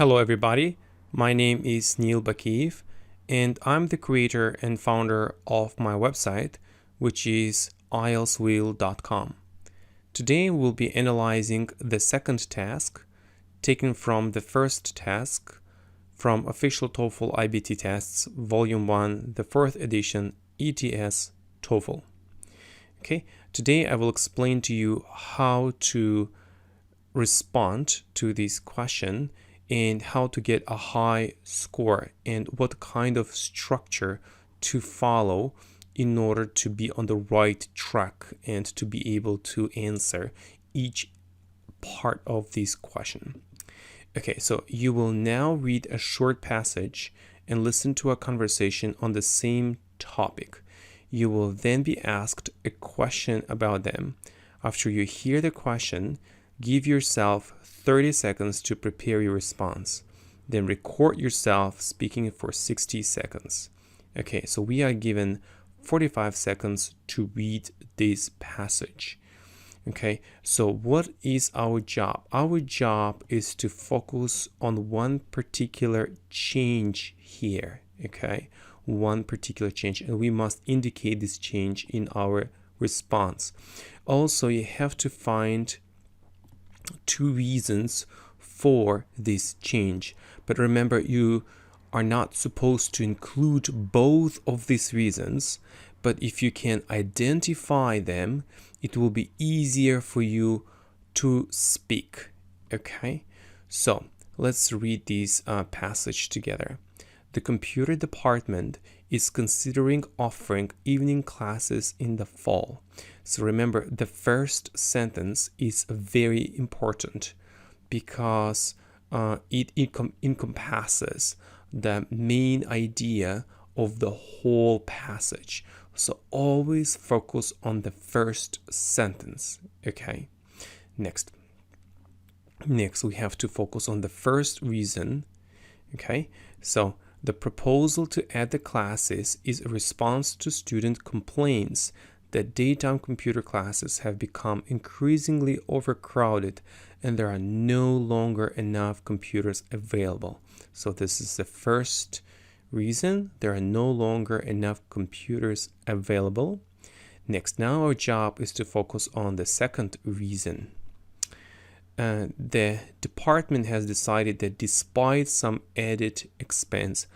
Hello everybody, my name is Neil Bakiev and I'm the creator and founder of my website, which is ielswheel.com. Today we'll be analyzing the second task taken from the first task from Official TOEFL IBT Tests Volume 1, the 4th edition, ETS TOEFL. Okay, today I will explain to you how to respond to this question and how to get a high score and what kind of structure to follow in order to be on the right track and to be able to answer each part of this question. Okay, so you will now read a short passage and listen to a conversation on the same topic. You will then be asked a question about them. After you hear the question, give yourself 30 seconds to prepare your response. Then record yourself speaking for 60 seconds. Okay, so we are given 45 seconds to read this passage. Okay, so what is our job? Our job is to focus on one particular change here. Okay, one particular change, and we must indicate this change in our response. Also, you have to find two reasons for this change, but remember, you are not supposed to include both of these reasons, but if you can identify them, it will be easier for you to speak. Okay, so let's read this passage together. The computer department is considering offering evening classes in the fall. So remember, the first sentence is very important because it encompasses the main idea of the whole passage. So always focus on the first sentence. Okay, next we have to focus on the first reason. Okay, so the proposal to add the classes is a response to student complaints that daytime computer classes have become increasingly overcrowded and there are no longer enough computers available. So this is the first reason. There are no longer enough computers available. Next, now our job is to focus on the second reason. The department has decided that despite some added expense,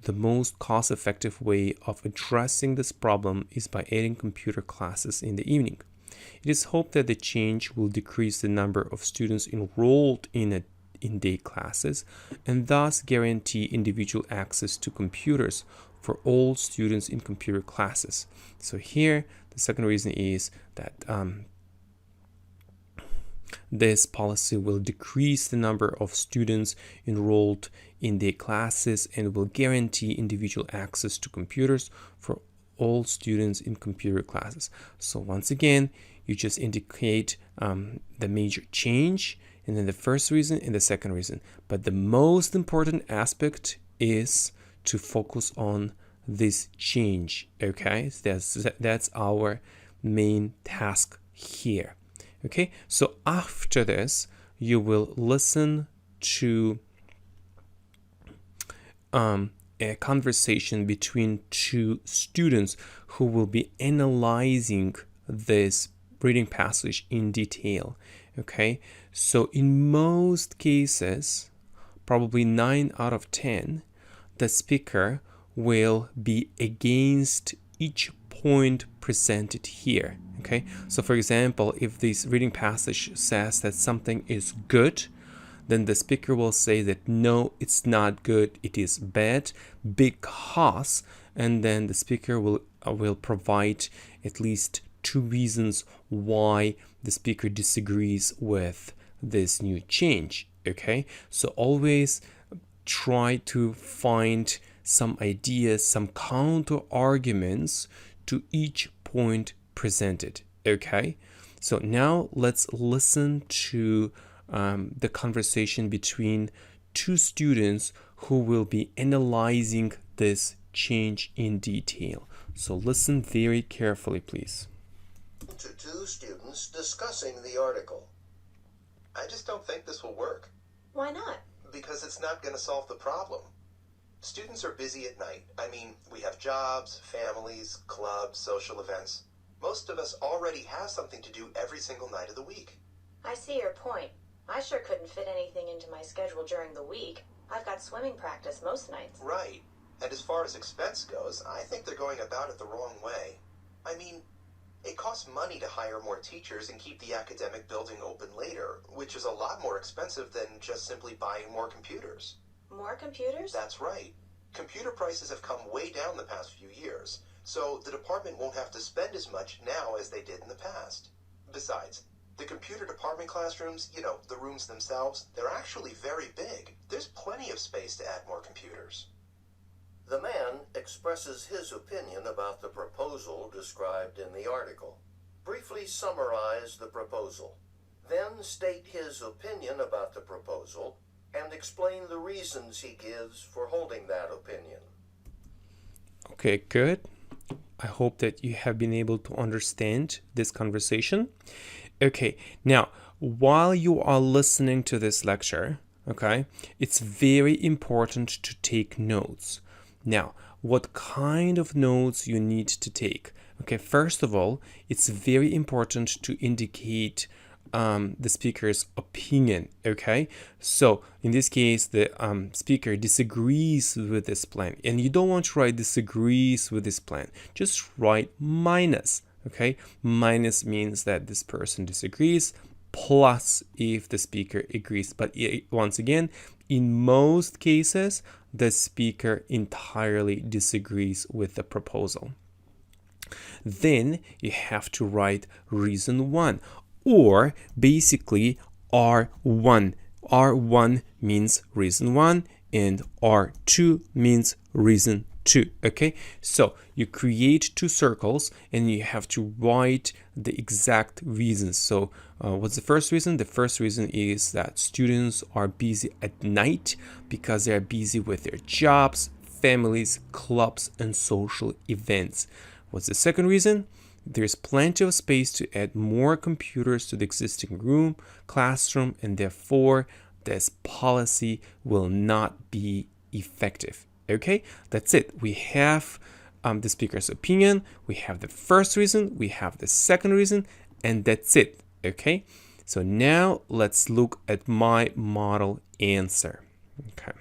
the most cost-effective way of addressing this problem is by adding computer classes in the evening. It is hoped that the change will decrease the number of students enrolled in day classes and thus guarantee individual access to computers for all students in computer classes. So here, the second reason is that this policy will decrease the number of students enrolled in their classes and will guarantee individual access to computers for all students in computer classes. So once again, you just indicate the major change and then the first reason and the second reason. But the most important aspect is to focus on this change. Okay, that's our main task here. Okay, so after this, you will listen to a conversation between two students who will be analyzing this reading passage in detail. Okay, so in most cases, probably 9 out of 10, the speaker will be against each point presented here. Okay, so for example, if this reading passage says that something is good, then the speaker will say that no, it's not good, it is bad because, and then the speaker will provide at least two reasons why the speaker disagrees with this new change. Okay, so always try to find some ideas, some counter arguments to each point presented. Okay, so now let's listen to the conversation between two students who will be analyzing this change in detail. So listen very carefully, please. To two students discussing the article. I just don't think this will work. Why not? Because it's not going to solve the problem. Students are busy at night. I mean, we have jobs, families, clubs, social events. Most of us already have something to do every single night of the week. I see your point. I sure couldn't fit anything into my schedule during the week. I've got swimming practice most nights. Right. And as far as expense goes, I think they're going about it the wrong way. I mean, it costs money to hire more teachers and keep the academic building open later, which is a lot more expensive than just simply buying more computers. More computers? That's right. Computer prices have come way down the past few years, so the department won't have to spend as much now as they did in the past. Besides, the computer department classrooms, the rooms themselves, they're actually very big. There's plenty of space to add more computers. The man expresses his opinion about the proposal described in the article. Briefly summarize the proposal. Then state his opinion about the proposal and explain the reasons he gives for holding that opinion. Okay, good. I hope that you have been able to understand this conversation. Okay, now, while you are listening to this lecture, okay, it's very important to take notes. Now, what kind of notes you need to take? Okay, first of all, it's very important to indicate the speaker's opinion. Okay, so in this case, the speaker disagrees with this plan, and you don't want to write disagrees with this plan. Just write minus. Okay, minus means that this person disagrees, plus if the speaker agrees. But once again, in most cases, the speaker entirely disagrees with the proposal. Then you have to write reason 1, or basically R1. R1 means reason 1 and R2 means reason 2. Okay, so you create 2 circles and you have to write the exact reasons. So what's the first reason? The first reason is that students are busy at night because they are busy with their jobs, families, clubs, and social events. What's the second reason? There's plenty of space to add more computers to the existing room, classroom, and therefore this policy will not be effective. Okay, that's it. We have the speaker's opinion, we have the first reason, we have the second reason, and that's it. Okay, so now let's look at my model answer. Okay.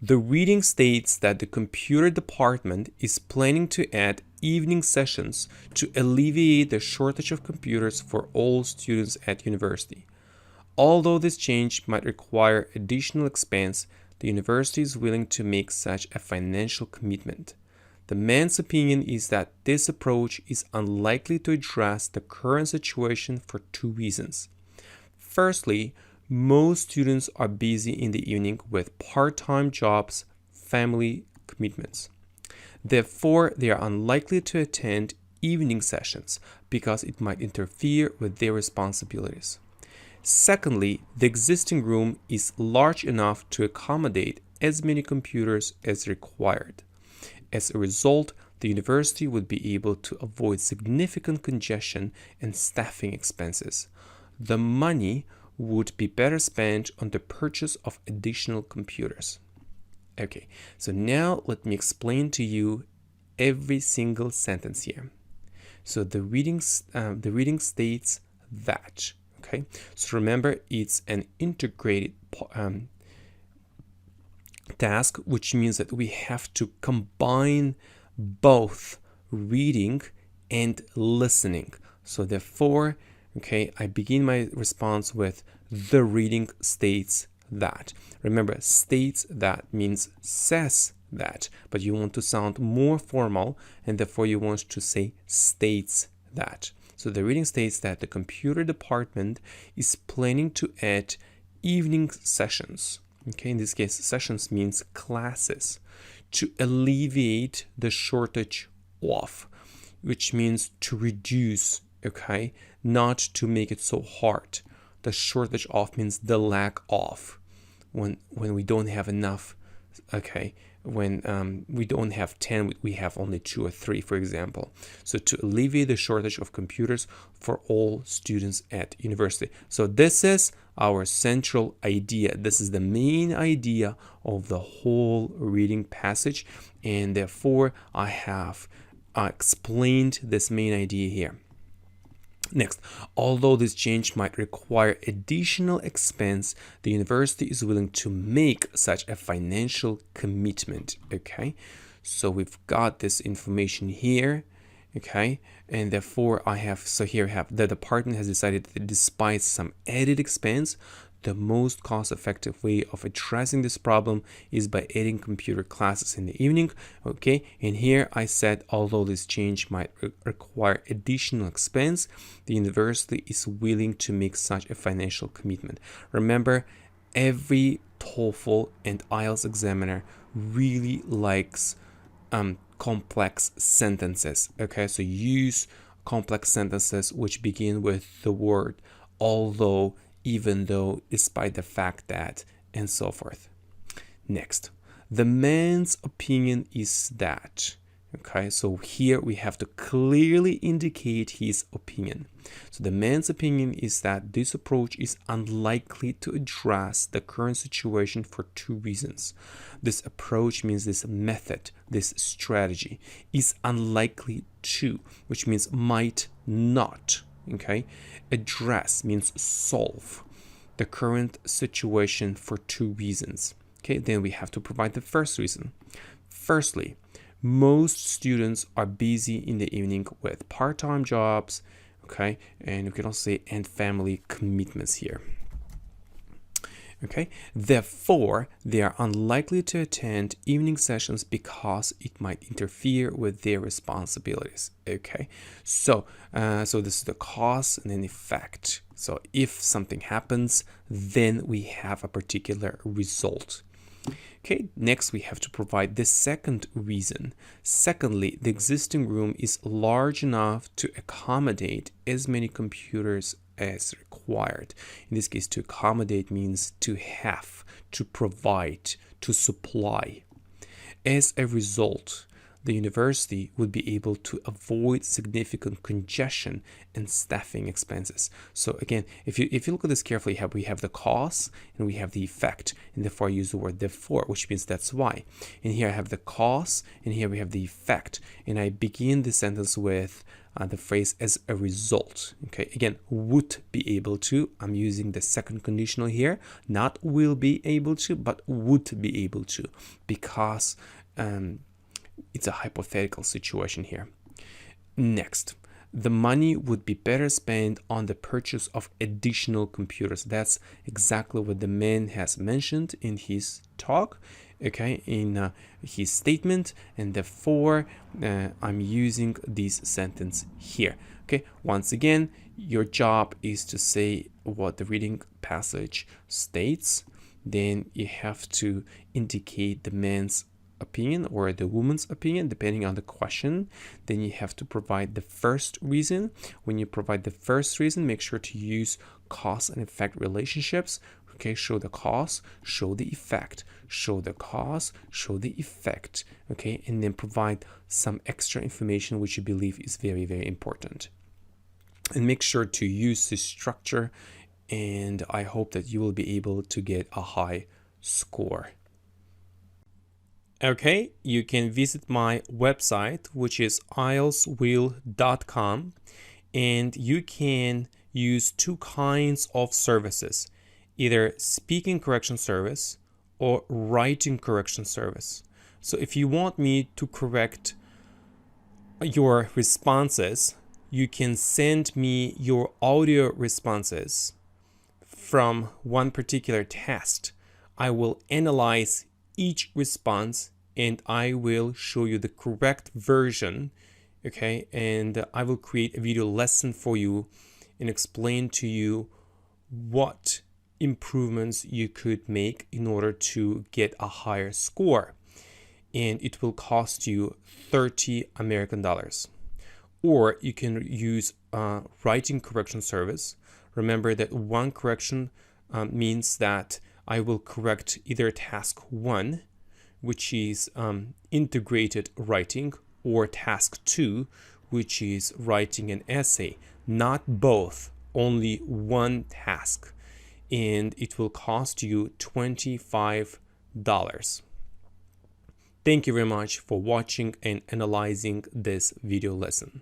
The reading states that the computer department is planning to add evening sessions to alleviate the shortage of computers for all students at university. Although this change might require additional expense, the university is willing to make such a financial commitment. The man's opinion is that this approach is unlikely to address the current situation for 2 reasons. Firstly, most students are busy in the evening with part-time jobs, family commitments. Therefore, they are unlikely to attend evening sessions because it might interfere with their responsibilities. Secondly, the existing room is large enough to accommodate as many computers as required. As a result, the university would be able to avoid significant congestion and staffing expenses. The money would be better spent on the purchase of additional computers. Okay, so now let me explain to you every single sentence here. So the reading states that. Okay, so remember, it's an integrated task, which means that we have to combine both reading and listening. So therefore, okay, I begin my response with the reading states that. Remember, states that means says that, but you want to sound more formal, and therefore you want to say states that. So the reading states that the computer department is planning to add evening sessions. Okay, in this case, sessions means classes, to alleviate the shortage of, which means to reduce, okay, not to make it so hard. The shortage of means the lack of, when we don't have enough okay, when we don't have 10, we have only 2 or 3, for example. So to alleviate the shortage of computers for all students at university. So this is our central idea. This is the main idea of the whole reading passage, and therefore I have explained this main idea here. Next, although this change might require additional expense, the university is willing to make such a financial commitment. Okay, so we've got this information here. Okay, and therefore here I have the department has decided that despite some added expense, the most cost-effective way of addressing this problem is by adding computer classes in the evening. Okay, and here I said, although this change might require additional expense, the university is willing to make such a financial commitment. Remember, every TOEFL and IELTS examiner really likes complex sentences. Okay, so use complex sentences which begin with the word although, even though, despite the fact that, and so forth. Next, the man's opinion is that. Okay, so here we have to clearly indicate his opinion. So the man's opinion is that this approach is unlikely to address the current situation for 2 reasons. This approach means this method, this strategy is unlikely to, which means might not. Okay, address means solve the current situation for 2 reasons. Okay, then we have to provide the first reason. Firstly, most students are busy in the evening with part-time jobs, okay, and we can also say and family commitments here. Okay, therefore, they are unlikely to attend evening sessions because it might interfere with their responsibilities. Okay, so this is the cause and then effect. So if something happens, then we have a particular result. Okay, next we have to provide the second reason. Secondly, the existing room is large enough to accommodate as many computers as required. In this case, to accommodate means to have, to provide, to supply. As a result, the university would be able to avoid significant congestion and staffing expenses. So again, if you look at this carefully, we have the cause and we have the effect, and therefore I use the word therefore, which means that's why. And here I have the cause, and here we have the effect, and I begin the sentence with the phrase as a result. Okay, again, would be able to. I'm using the second conditional here, not will be able to, but would be able to, because it's a hypothetical situation here. Next, the money would be better spent on the purchase of additional computers. That's exactly what the man has mentioned in his talk, okay, in his statement, and therefore I'm using this sentence here. Okay, once again, your job is to say what the reading passage states. Then you have to indicate the man's opinion or the woman's opinion depending on the question. Then you have to provide the first reason. When you provide the first reason, make sure to use cause and effect relationships. Okay, show the cause, show the effect, show the cause, show the effect. Okay, and then provide some extra information which you believe is very, very important. And make sure to use this structure, and I hope that you will be able to get a high score. Okay, you can visit my website, which is ielswheel.com, and you can use 2 kinds of services, either speaking correction service or writing correction service. So if you want me to correct your responses, you can send me your audio responses from one particular test. I will analyze each response and I will show you the correct version, okay, and I will create a video lesson for you and explain to you what improvements you could make in order to get a higher score, and it will cost you $30 American. Or you can use writing correction service. Remember that one correction means that I will correct either task 1, which is integrated writing, or task 2, which is writing an essay. Not both, only one task, and it will cost you $25. Thank you very much for watching and analyzing this video lesson.